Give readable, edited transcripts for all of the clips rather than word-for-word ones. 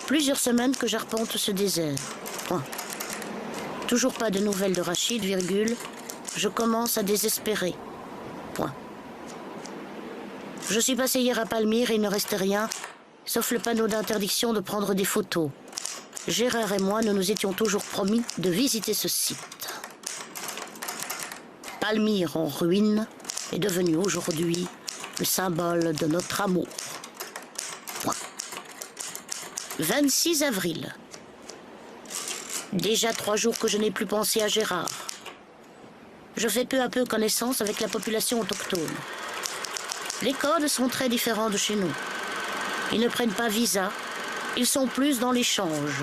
Plusieurs semaines que j'arpente ce désert. Point. Toujours pas de nouvelles de Rachid, virgule. Je commence à désespérer. Point. Je suis passé hier à Palmyre et il ne restait rien, sauf le panneau d'interdiction de prendre des photos. Gérard et moi, nous nous étions toujours promis de visiter ce site. Palmyre en ruine est devenu aujourd'hui le symbole de notre amour. Point. 26 avril. Déjà 3 jours que je n'ai plus pensé à Gérard. Je fais peu à peu connaissance avec la population autochtone. Les codes sont très différents de chez nous. Ils ne prennent pas visa, ils sont plus dans l'échange.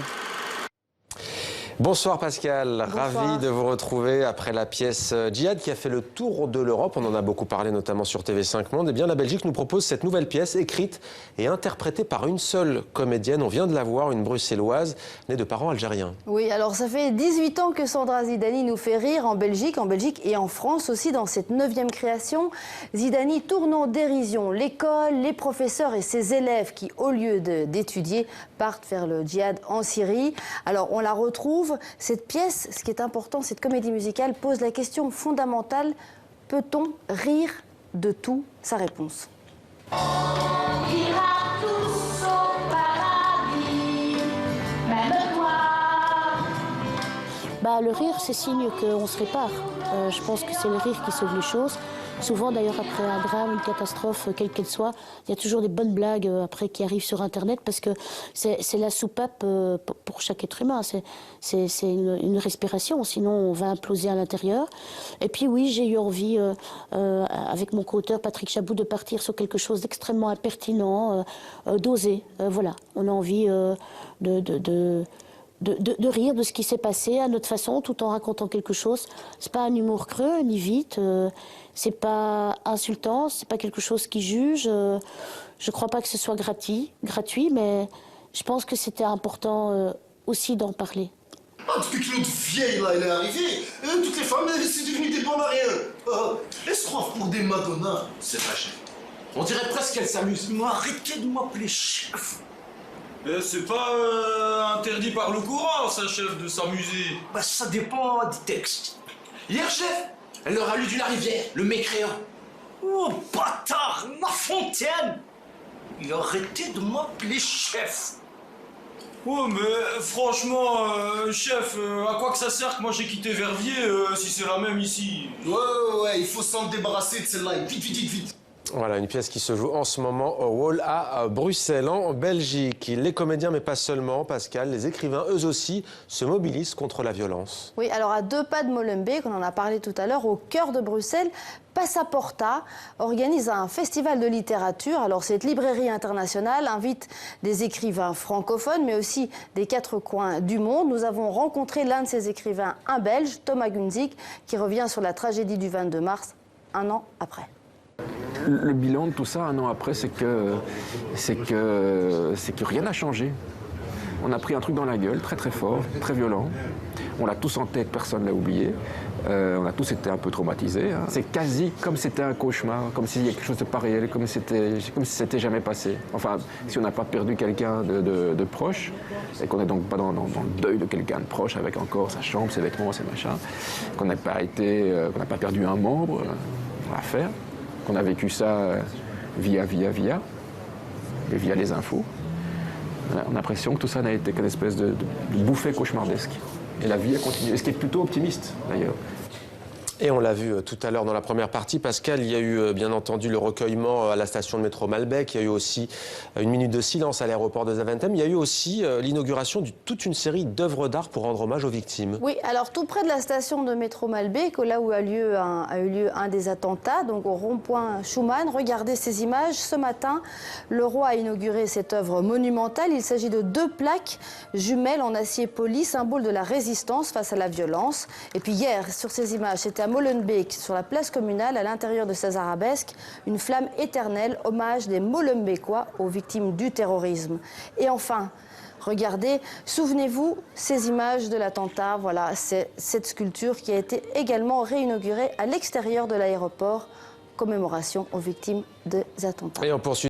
Bonsoir Pascal, Bonsoir. Ravi de vous retrouver après la pièce Djihad qui a fait le tour de l'Europe. On en a beaucoup parlé notamment sur TV5 Monde. Eh bien la Belgique nous propose cette nouvelle pièce écrite et interprétée par une seule comédienne. On vient de la voir, une bruxelloise née de parents algériens. Oui, alors ça fait 18 ans que Sandra Zidani nous fait rire en Belgique et en France aussi dans cette 9e création. Zidani tourne en dérision l'école, les professeurs et ses élèves qui, au lieu d'étudier, partent faire le djihad en Syrie. Alors on la retrouve. Cette pièce, ce qui est important, cette comédie musicale pose la question fondamentale, peut-on rire de tout? Sa réponse. On ira tous au paradis, même toi. Le rire, c'est signe qu'on se répare. Je pense que c'est le rire qui sauve les choses. Souvent, d'ailleurs, après un drame, une catastrophe, quelle qu'elle soit, il y a toujours des bonnes blagues après qui arrivent sur Internet parce que c'est la soupape pour chaque être humain. C'est une respiration, sinon on va imploser à l'intérieur. Et puis oui, j'ai eu envie, avec mon co-auteur Patrick Chabou, de partir sur quelque chose d'extrêmement impertinent, d'oser. Voilà, on a envie de rire de ce qui s'est passé à notre façon, tout en racontant quelque chose. C'est pas un humour creux, ni vite. C'est pas insultant, c'est pas quelque chose qui juge. Je crois pas que ce soit gratuit, mais je pense que c'était important aussi d'en parler. Depuis que l'autre vieille là, elle est arrivée, toutes les femmes, c'est devenu des bons mariés. Elles se croient pour des Madonna. C'est vrai, chef. On dirait presque qu'elle s'amuse. Mais arrêtez de m'appeler chef. C'est pas interdit par le courant, ça, chef, de s'amuser. Bah ça dépend des textes. Hier, chef, elle leur a lu du Larivière, le mécréant. Oh bâtard, La Fontaine. Et arrêtez de m'appeler chef. Ouais, mais franchement, chef, à quoi que ça sert que moi j'ai quitté Verviers si c'est la même ici? Ouais, il faut s'en débarrasser de celle-là. Vite. Voilà, une pièce qui se joue en ce moment au Wall à Bruxelles, en Belgique. Les comédiens, mais pas seulement, Pascal, les écrivains, eux aussi, se mobilisent contre la violence. Oui, alors à 2 pas de Molenbeek, on en a parlé tout à l'heure, au cœur de Bruxelles, Passaporta organise un festival de littérature. Alors cette librairie internationale invite des écrivains francophones, mais aussi des 4 coins du monde. Nous avons rencontré l'un de ces écrivains, un Belge, Thomas Gunzik, qui revient sur la tragédie du 22 mars, un an après. Le bilan de tout ça, un an après, c'est que rien n'a changé. On a pris un truc dans la gueule, très fort, très violent. On l'a tous en tête, personne ne l'a oublié. On a tous été un peu traumatisés. Hein. C'est quasi comme c'était un cauchemar, comme s'il y avait quelque chose de pas réel, comme si c'était jamais passé. Enfin, si on n'a pas perdu quelqu'un de proche, et qu'on n'est donc pas dans le deuil de quelqu'un de proche, avec encore sa chambre, ses vêtements, ses machins, qu'on n'a pas perdu un membre dans l'affaire, qu'on a vécu ça via les infos. On a l'impression que tout ça n'a été qu'une espèce de bouffée cauchemardesque. Et la vie a continué, ce qui est plutôt optimiste d'ailleurs. Et on l'a vu tout à l'heure dans la première partie, Pascal, il y a eu bien entendu le recueillement à la station de métro Malbec, il y a eu aussi une minute de silence à l'aéroport de Zaventem, il y a eu aussi l'inauguration de toute une série d'œuvres d'art pour rendre hommage aux victimes. Oui, alors tout près de la station de métro Malbec, là où a eu lieu un des attentats, donc au rond-point Schuman. Regardez ces images. Ce matin, le roi a inauguré cette œuvre monumentale. Il s'agit de 2 plaques jumelles en acier poli, symbole de la résistance face à la violence. Et puis hier, sur ces images, c'était à Molenbeek, sur la place communale, à l'intérieur de ces arabesques, une flamme éternelle, hommage des Molenbeekois aux victimes du terrorisme. Et enfin, regardez, souvenez-vous, ces images de l'attentat, voilà, c'est cette sculpture qui a été également réinaugurée à l'extérieur de l'aéroport, commémoration aux victimes des attentats. Et on poursuit.